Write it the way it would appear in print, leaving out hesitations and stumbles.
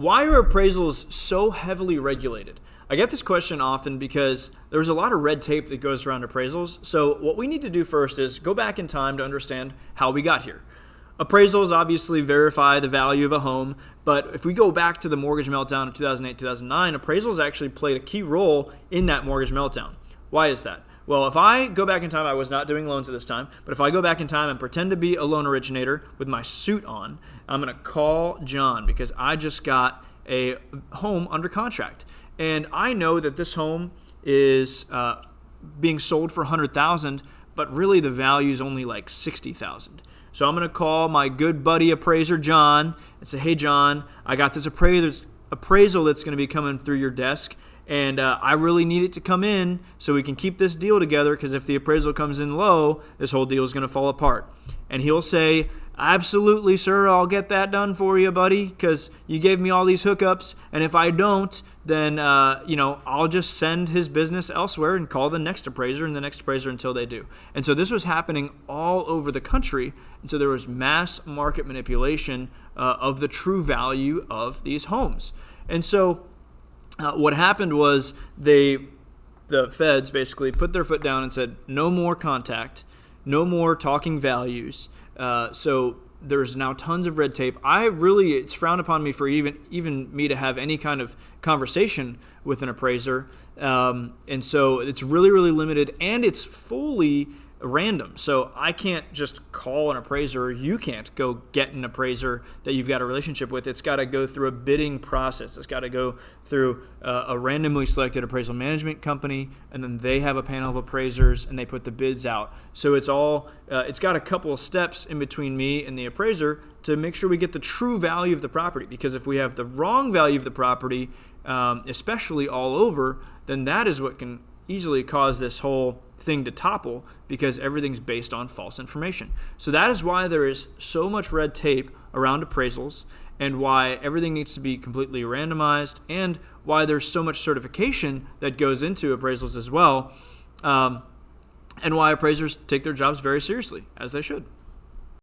Why are appraisals so heavily regulated? I get this question often because there's a lot of red tape that goes around appraisals. So what we need to do first is go back in time to understand how we got here. Appraisals obviously verify the value of a home, but if we go back to the mortgage meltdown of 2008-2009, appraisals actually played a key role in that mortgage meltdown. Why is that? Well, if I go back in time, I was not doing loans at this time, but if I go back in time and pretend to be a loan originator with my suit on, I'm going to call John because I just got a home under contract. And I know that this home is being sold for $100,000, but really the value is only like $60,000. So I'm going to call my good buddy appraiser, John, and say, hey, John, I got this appraisal that's going to be coming through your desk. And I really need it to come in so we can keep this deal together, because if the appraisal comes in low, this whole deal is going to fall apart. And he'll say, absolutely, sir, I'll get that done for you, buddy, because you gave me all these hookups. And if I don't, then I'll just send his business elsewhere and call the next appraiser and the next appraiser until they do. And so this was happening all over the country. And so there was mass market manipulation of the true value of these homes. And so what happened was the feds basically put their foot down and said, no more contact, no more talking values. So there's now tons of red tape. It's frowned upon me for even me to have any kind of conversation with an appraiser. And so it's really, really limited, and it's fully random. So I can't just call an appraiser. You can't go get an appraiser that you've got a relationship with. It's got to go through a bidding process. It's got to go through a randomly selected appraisal management company, and then they have a panel of appraisers and they put the bids out. So it's got a couple of steps in between me and the appraiser to make sure we get the true value of the property. Because if we have the wrong value of the property, especially all over, then that is what can easily cause this whole thing to topple, because everything's based on false information. So that is why there is so much red tape around appraisals, and why everything needs to be completely randomized, and why there's so much certification that goes into appraisals as well, and why appraisers take their jobs very seriously, as they should.